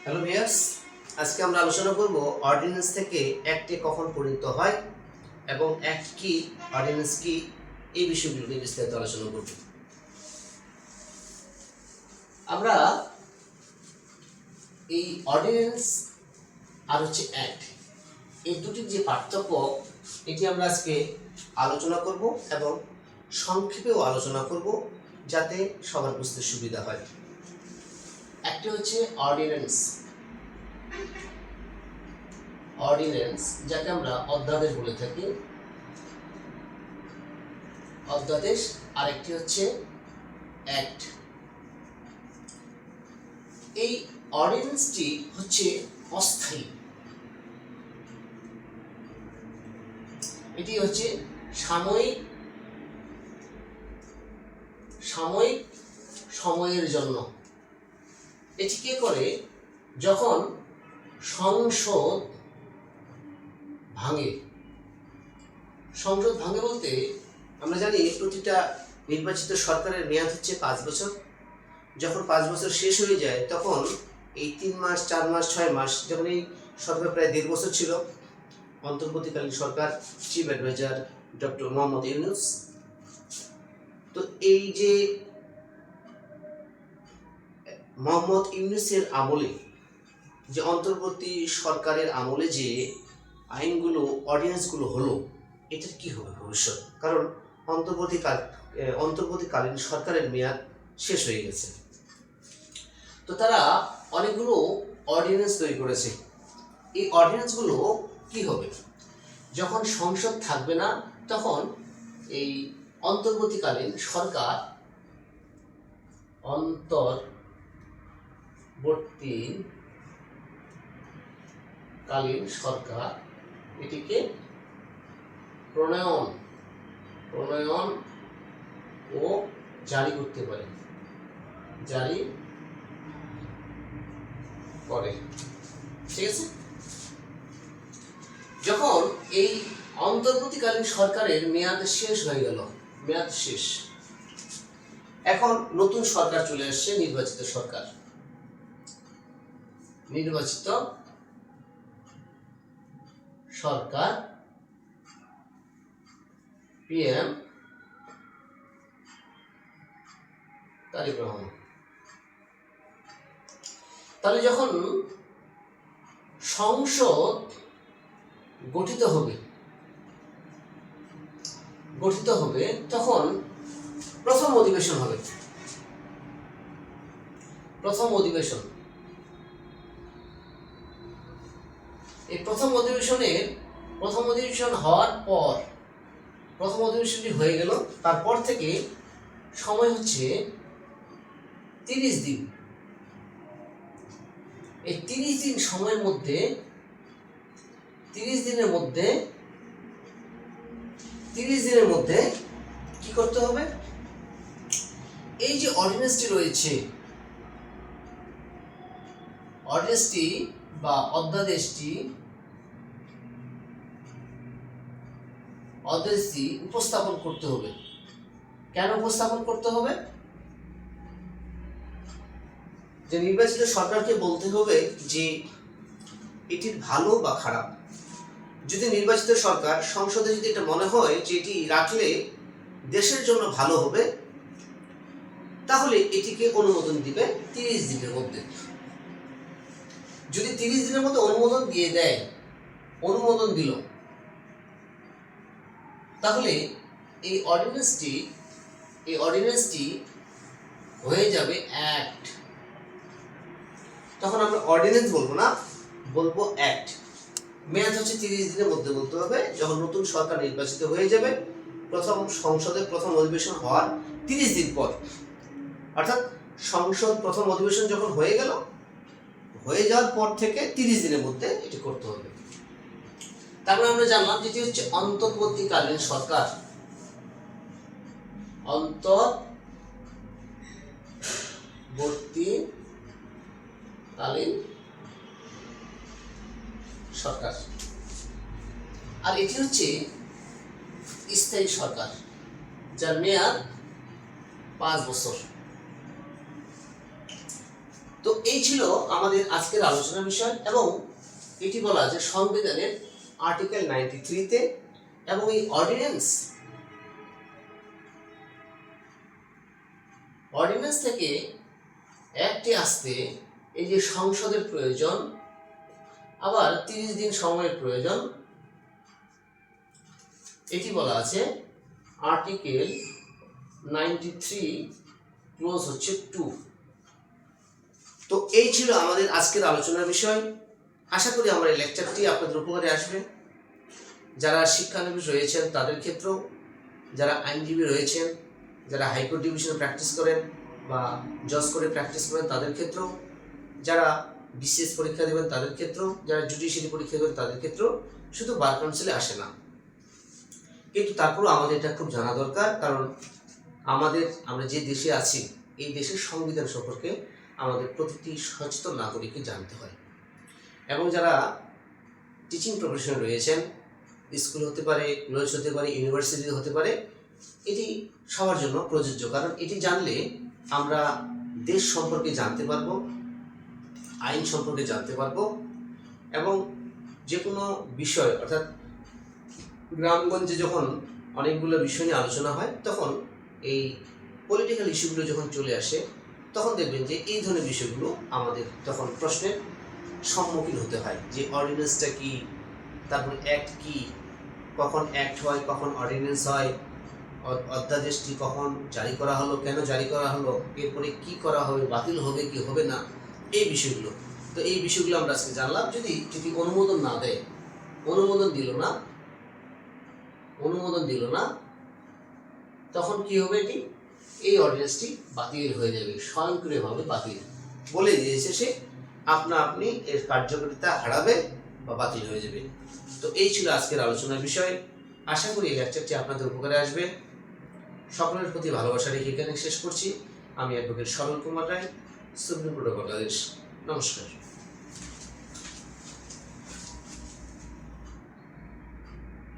Hello viewers, আজকে আমরা আলোচনা করব অর্ডিন্যান্স থেকে অ্যাক্টে কখন পরিণত হয় এবং অ্যাক্ট কি, অর্ডিন্যান্স কি, এই বিষয়গুলো নিয়ে বিস্তারিত আলোচনা করব। আমরা এই অর্ডিন্যান্স আর হচ্ছে অ্যাক্ট, এই দুটির যে পার্থক্য এটি আমরা আজকে আলোচনা করব এবং সংক্ষেপেও আলোচনা করব যাতে সবার বুঝতে সুবিধা হয়। একটি হচ্ছে অর্ডিন্যান্স, অর্ডিন্যান্স যাকে আমরা অধ্যাদেশ বলে থাকি, অধ্যাদেশ। আরেকটি হচ্ছে অ্যাক্ট। এই অর্ডিন্যান্সটি হচ্ছে অস্থায়ী, এটি হচ্ছে সাময়িক সময়ের জন্য। এটি কে করে? যখন সংসদ ভাঙে। সংসদ ভাঙে বলতে আমরা জানি প্রতিটা নির্বাচিত সরকারের মেয়াদ হচ্ছে 5 বছর। যখন 5 বছর শেষ হয়ে যায় তখন এই 3 মাস, 4 মাস, 6 মাস, যখন এই সরকার প্রায় 1.5 বছর ছিল, অন্তর্বর্তীকালীন সরকার, chief adviser doctor Mohammad Yunus. তো এই যে মোহাম্মদ ইউনূসের আমলে, যে অন্তর্বর্তী সরকারের আমলে যে আইনগুলো, অর্ডিন্যান্সগুলো হলো, এটার কি হবে ভবিষ্যৎ? কারণ অন্তর্বর্তীকালীন সরকারের মেয়াদ শেষ হয়ে গেছে। তো তারা অনেকগুলো অর্ডিন্যান্স তৈরি করেছে। এই অর্ডিন্যান্সগুলো কি হবে? যখন সংসদ থাকবে না তখন এই অন্তর্বর্তীকালীন সরকার, অন্তর্বর্তীকালীন সরকার এটিকে প্রণয়ন ও জারি করতে পারে, জারি করে। ঠিক আছে? যখন এই অন্তর্বর্তীকালীন সরকারের মেয়াদ শেষ হয়ে গেল, মেয়াদ শেষ, এখন নতুন সরকার চলে আসছে, নির্বাচিত সরকার, নির্বাচিত সরকার, পিএম তারেক রহমান। তাহলে যখন সংসদ গঠিত হবে তখন প্রথম অধিবেশন হবে। প্রথম অধিবেশন, এই প্রথম অধিবেশন হওয়ার পর, প্রথম অধিবেশনটি হয়ে গেল, তারপর থেকে সময় হচ্ছে 30 দিন। এই 30 দিন সময়ের মধ্যে, 30 দিনের মধ্যে কি করতে হবে? এই যে অর্ডিন্যান্সটি রয়েছে, অর্ডিন্যান্সটি বা অধ্যাদেশটি উপস্থাপন করতে হবে। কেন উপস্থাপন করতে হবে? যে নির্বাচিত সরকারকে বলতে হবে যে এটির ভালো বা খারাপ। যদি নির্বাচিত সরকার, সংসদে যদি এটা মনে হয় যে এটি রাখলে দেশের জন্য ভালো হবে, তাহলে এটিকে অনুমোদন দিবে 30 দিনের মধ্যে। যদি 30 দিনের মধ্যে অনুমোদন দিয়ে দেয়, অনুমোদন দিল, তাহলে এই অর্ডিন্যান্সটি হয়ে যাবে অ্যাক্ট। তখন আমরা অর্ডিন্যান্স বলবো না, বলবো অ্যাক্ট। মেয়াদ হচ্ছে 30 দিনের মধ্যে বলতে হবে। যখন নতুন সরকার নির্বাচিত হয়ে যাবে, প্রথম সংসদের প্রথম অধিবেশন হওয়ার 30 দিন পর, অর্থাৎ সংসদ প্রথম অধিবেশন যখন হয়ে যাওয়ার পর থেকে 30 দিনের মধ্যে এটি করতে হবে। তারপরে আমরা জানলাম যেটি হচ্ছে অন্তর্বর্তীকালীন সরকার। অন্তর্বর্তীকালীন সরকার। আর এটি হচ্ছে স্থায়ী সরকার, যার মেয়াদ 5 বছর। তো এই ছিল আমাদের আজকের আলোচনার বিষয়, এবং এটি বলা আছে সংবিধানের আর্টিকেল 93-তে, এবং এই অর্ডিন্যান্স থেকে একটি আসতে এই যে সংসদের প্রয়োজন, আবার 30 দিন সময়ের প্রয়োজন, এটি বলা আছে আর্টিকেল 93 ক্লোজ হচ্ছে 2। তো এই ছিল আমাদের আজকের আলোচনার বিষয়। আশা করি আমার এই লেকচারটি আপনাদের উপকারে আসবে। যারা শিক্ষানবিশ রয়েছেন তাদের ক্ষেত্রেও, যারা আইনজীবী রয়েছেন, যারা হাইকোর্ট ডিভিশনে প্র্যাকটিস করেন বা জজ করে প্র্যাকটিস করেন তাদের ক্ষেত্রেও, যারা বিসিএস পরীক্ষা দেবেন তাদের ক্ষেত্রেও, যারা জুডিশিয়ারি পরীক্ষা দেবেন তাদের ক্ষেত্রেও, শুধু বার কাউন্সিলে আসে না। কিন্তু তারপরেও আমাদের এটা খুব জানা দরকার, কারণ আমরা যে দেশে আছি এই দেশের সংবিধান সম্পর্কে আমাদের প্রতিটি সচেতন নাগরিককে জানতে হয়। এবং যারা টিচিং প্রফেশনে রয়েছেন, স্কুল হতে পারে, কলেজ হতে পারে, ইউনিভার্সিটি হতে পারে, এটি সবার জন্য প্রযোজ্য, কারণ এটি জানলে আমরা দেশ সম্পর্কে জানতে পারবো, আইন সম্পর্কে জানতে পারবো, এবং যে কোনো বিষয়, অর্থাৎ গ্রামগঞ্জে যখন অনেকগুলো বিষয় নিয়ে আলোচনা হয় তখন এই পলিটিক্যাল ইস্যুগুলো যখন চলে আসে তখন দেখবেন যে এই ধরনের বিষয়গুলো আমাদের তখন প্রশ্নের সম্মুখীন হতে হয়, যে অর্ডিন্যান্সটা কি, তারপর অ্যাক্ট কি, কখন অ্যাক্ট হয়, কখন অর্ডিন্যান্স হয়, অধ্যাদেশটি কখন জারি করা হলো, কেন জারি করা হলো, এরপরে কি করা হবে, বাতিল হবে কি হবে না, এই বিষয়গুলো। তো এই বিষয়গুলো আমরা আজকে জানলাম। যদি অনুমোদন না দেয়, অনুমোদন দিল না, তখন কি হবে, এটি এই অর্ডিন্যান্সটি বাতিল হয়ে যাবে, স্বয়ংক্রিয়ভাবে বাতিল বলে দিয়েছে সে, আপনি এর কার্যকারিতা হারাবে বা বাতিল হয়ে যাবে। তো এই ছিল আজকের আলোচনার বিষয়। আশা করি এই লেকচারটি আপনাদের উপকারে আসবে। সকলের প্রতি ভালোবাসা রেখে এখানে শেষ করছি। আমি অ্যাডভোকেট সরল কুমার রায়, সুপ্রিম কোর্ট অফ বাংলাদেশ। নমস্কার।